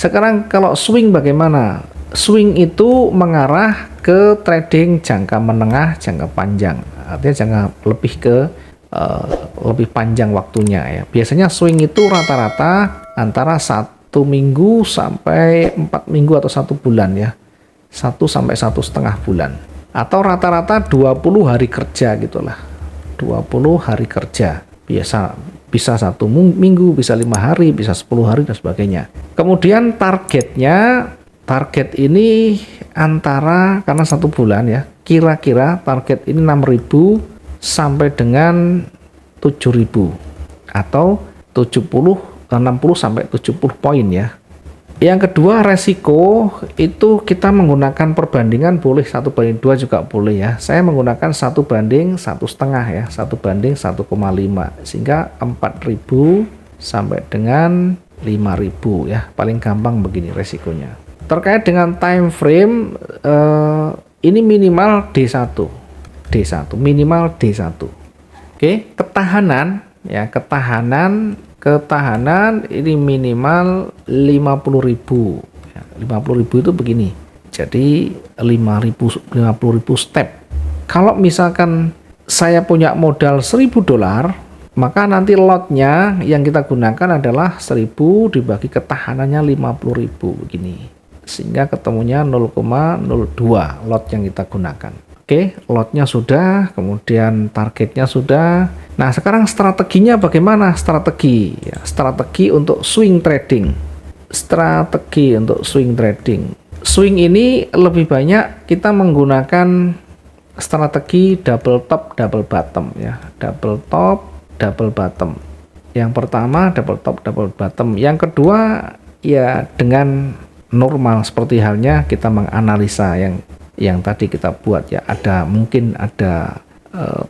Sekarang kalau swing bagaimana? Swing itu mengarah ke trading jangka menengah, jangka panjang. Artinya jangka lebih panjang waktunya ya. Biasanya swing itu rata-rata antara 1 minggu sampai 4 minggu atau 1 bulan ya. 1 sampai 1,5 bulan. Atau rata-rata 20 hari kerja gitulah. 20 hari kerja. Biasa bisa 1 minggu, bisa 5 hari, bisa 10 hari dan sebagainya. Kemudian target ini antara, karena 1 bulan ya, kira-kira target ini 6.000 sampai dengan 7.000 atau 60 sampai 70 poin ya. Yang kedua, resiko itu kita menggunakan perbandingan, boleh 1:2 juga boleh ya. Saya menggunakan 1:1,5 ya, 1:1,5 sehingga 4.000 sampai dengan 5.000 ya. Paling gampang begini resikonya. Terkait dengan time frame, ini minimal D1, minimal D1. Oke, ketahanan ya, ketahanan ini minimal 50.000 ya, 50.000 itu begini, jadi 50.000 step. Kalau misalkan saya punya modal $1.000, maka nanti lotnya yang kita gunakan adalah 1.000 dibagi ketahanannya 50.000 begini, sehingga ketemunya 0,02 lot yang kita gunakan. Oke, lotnya sudah, kemudian targetnya sudah. Nah, sekarang strateginya bagaimana? Strategi untuk swing trading. Swing ini lebih banyak kita menggunakan strategi double top, double bottom ya. Double top, double bottom. Yang pertama double top, double bottom. Yang kedua ya dengan normal, seperti halnya kita menganalisa yang tadi kita buat ya, mungkin ada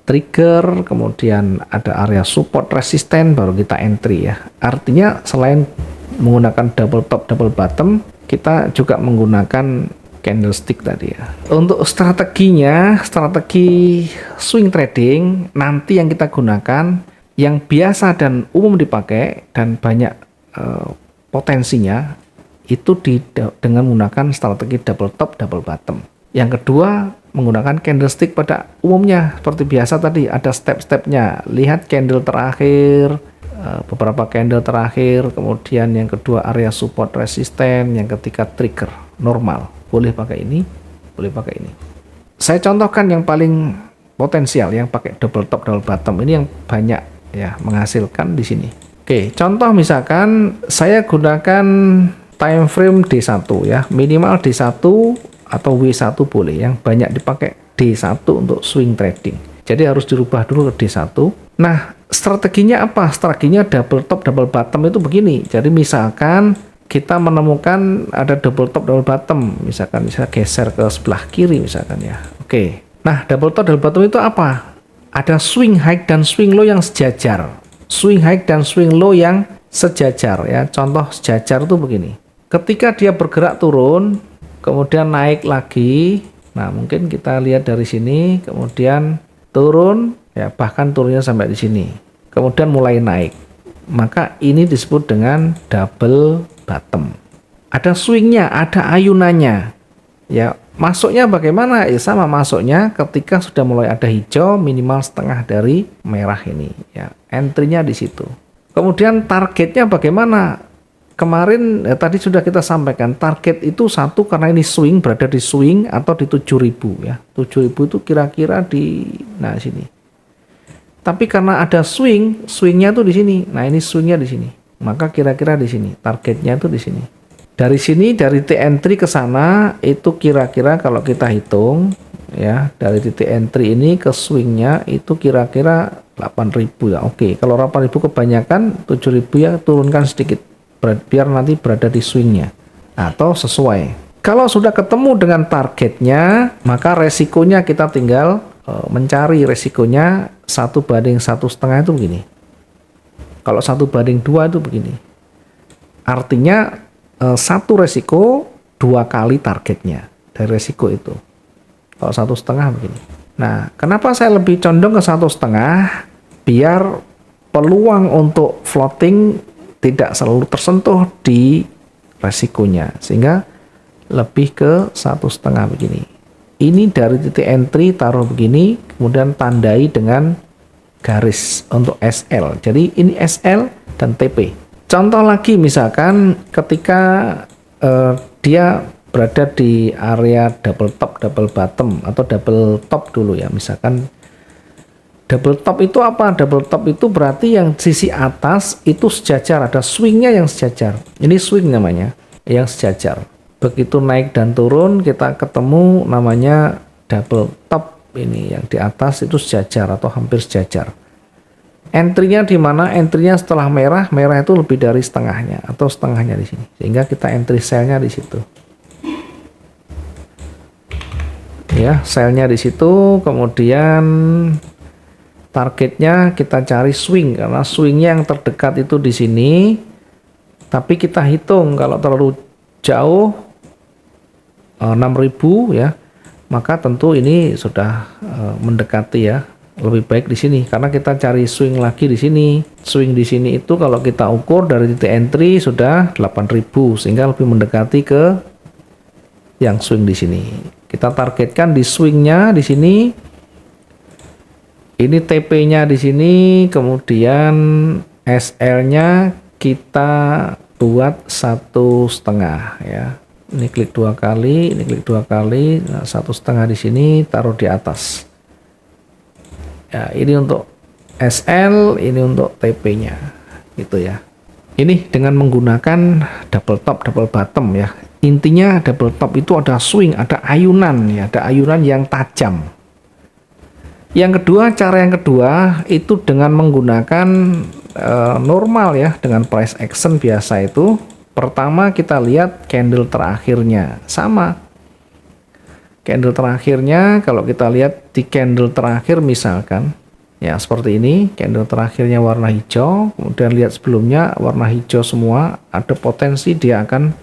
trigger, kemudian ada area support resisten, baru kita entry ya. Artinya selain menggunakan double top double bottom, kita juga menggunakan candlestick tadi ya. Untuk strategi swing trading nanti yang kita gunakan, yang biasa dan umum dipakai dan banyak potensinya itu dengan menggunakan strategi double top double bottom. Yang kedua, menggunakan candlestick pada umumnya seperti biasa tadi, ada step-stepnya. Lihat candle terakhir, beberapa candle terakhir, kemudian yang kedua area support resisten, yang ketiga trigger normal. Boleh pakai ini, boleh pakai ini. Saya contohkan yang paling potensial, yang pakai double top double bottom ini yang banyak ya menghasilkan di sini. Oke, contoh misalkan saya gunakan time frame D1 ya, minimal D1 atau W1 boleh, yang banyak dipakai D1 untuk swing trading. Jadi harus dirubah dulu ke D1. Nah, strateginya apa? Strateginya double top double bottom itu begini. Jadi misalkan kita menemukan ada double top double bottom, misalkan bisa geser ke sebelah kiri misalkan ya. Oke. Nah, double top double bottom itu apa? Ada swing high dan swing low yang sejajar. Swing high dan swing low yang sejajar ya. Contoh sejajar itu begini. Ketika dia bergerak turun, kemudian naik lagi, nah mungkin kita lihat dari sini, kemudian turun, ya bahkan turunnya sampai di sini, kemudian mulai naik, maka ini disebut dengan double bottom. Ada swingnya, ada ayunannya, ya masuknya bagaimana? Ya sama masuknya ketika sudah mulai ada hijau minimal setengah dari merah ini, ya entry-nya di situ. Kemudian targetnya bagaimana? Kemarin tadi sudah kita sampaikan target itu 1 karena ini swing, berada di swing atau di 7.000 ya. 7.000 itu kira-kira di sini. Tapi karena ada swingnya tuh di sini. Nah, ini swingnya di sini. Maka kira-kira di sini. Targetnya itu di sini. Dari sini dari titik entry ke sana itu kira-kira kalau kita hitung ya, dari titik entry ini ke swingnya itu kira-kira 8.000 ya. Oke, kalau 8.000 kebanyakan, 7.000 ya turunkan sedikit, biar nanti berada di swingnya atau sesuai. Kalau sudah ketemu dengan targetnya, maka resikonya kita tinggal mencari resikonya 1:1,5 itu begini. Kalau 1:2 itu begini. Artinya satu resiko 2 kali targetnya dari resiko itu. Kalau 1,5 begini. Nah, kenapa saya lebih condong ke 1,5? Biar peluang untuk floating tidak selalu tersentuh di resikonya, sehingga lebih ke 1,5 begini. Ini dari titik entry taruh begini, kemudian tandai dengan garis untuk SL. Jadi ini SL dan TP. Contoh lagi misalkan ketika dia berada di area double top, double bottom, atau double top dulu ya. Misalkan double top itu apa? Double top itu berarti yang sisi atas itu sejajar, ada swingnya yang sejajar. Ini swing namanya, yang sejajar. Begitu naik dan turun kita ketemu namanya double top, ini yang di atas itu sejajar atau hampir sejajar. Entry-nya di mana? Entry-nya setelah merah, merah itu lebih dari setengahnya atau setengahnya di sini. Sehingga kita entry sell-nya di situ. Ya, sell-nya di situ, kemudian targetnya kita cari swing karena swingnya yang terdekat itu di sini. Tapi kita hitung kalau terlalu jauh 6.000 ya, maka tentu ini sudah mendekati ya. Lebih baik di sini karena kita cari swing lagi di sini. Swing di sini itu kalau kita ukur dari titik entry sudah 8.000 sehingga lebih mendekati ke yang swing di sini. Kita targetkan di swingnya di sini. Ini TP-nya di sini, kemudian SL-nya kita buat 1,5 ya. Ini klik 2 kali, ini klik 2 kali, nah 1,5 di sini taruh di atas. Ya, ini untuk SL, ini untuk TP-nya, gitu ya. Ini dengan menggunakan double top, double bottom ya. Intinya double top itu ada swing, ada ayunan ya, ada ayunan yang tajam. Yang kedua, cara yang kedua itu dengan menggunakan normal ya, dengan price action biasa itu. Pertama kita lihat candle terakhirnya, sama. Candle terakhirnya kalau kita lihat di candle terakhir misalkan ya seperti ini, candle terakhirnya warna hijau, kemudian lihat sebelumnya warna hijau semua, ada potensi dia akan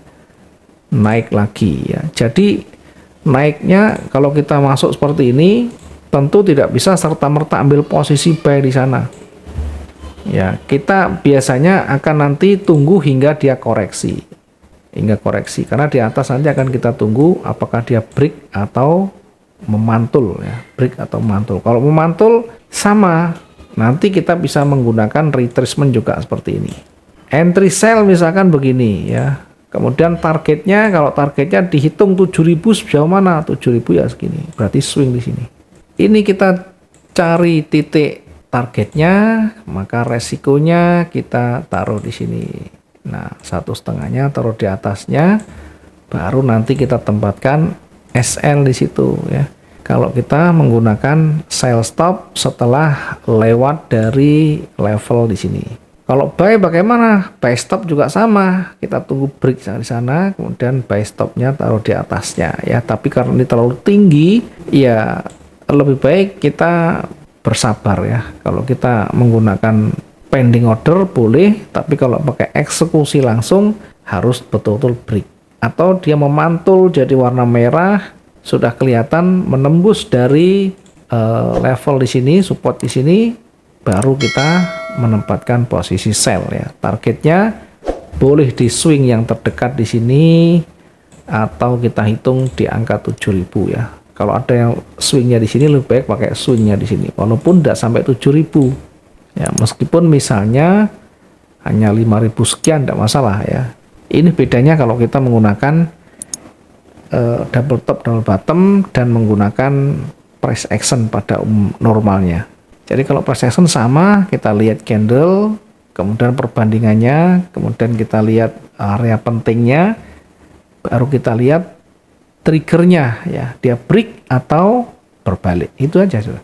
naik lagi ya. Jadi naiknya kalau kita masuk seperti ini tentu tidak bisa serta-merta ambil posisi buy di sana. Ya, kita biasanya akan nanti tunggu hingga dia koreksi. Hingga koreksi karena di atas nanti akan kita tunggu apakah dia break atau memantul ya, break atau memantul. Kalau memantul sama, nanti kita bisa menggunakan retracement juga seperti ini. Entry sell misalkan begini ya. Kemudian targetnya, kalau targetnya dihitung 7.000 sejauh mana? 7.000 ya segini. Berarti swing di sini. Ini kita cari titik targetnya, maka resikonya kita taruh di sini. Nah, 1,5-nya taruh di atasnya, baru nanti kita tempatkan SL di situ ya. Kalau kita menggunakan sell stop setelah lewat dari level di sini. Kalau buy bagaimana? Buy stop juga sama. Kita tunggu break di sana, kemudian buy stopnya taruh di atasnya ya. Tapi karena ini terlalu tinggi, ya lebih baik kita bersabar ya. Kalau kita menggunakan pending order boleh, tapi kalau pakai eksekusi langsung harus betul-betul break. Atau dia memantul jadi warna merah, sudah kelihatan menembus dari level di sini, support di sini, baru kita menempatkan posisi sell ya. Targetnya boleh di swing yang terdekat di sini atau kita hitung di angka 7.000 ya. Kalau ada yang swingnya di sini lebih baik pakai swingnya di sini, walaupun tidak sampai 7.000. Ya, meskipun misalnya hanya 5.000 sekian tidak masalah ya. Ini bedanya kalau kita menggunakan double top, double bottom dan menggunakan price action pada normalnya. Jadi kalau price action sama, kita lihat candle, kemudian perbandingannya, kemudian kita lihat area pentingnya, baru kita lihat triggernya ya, dia break atau berbalik. Itu aja sudah.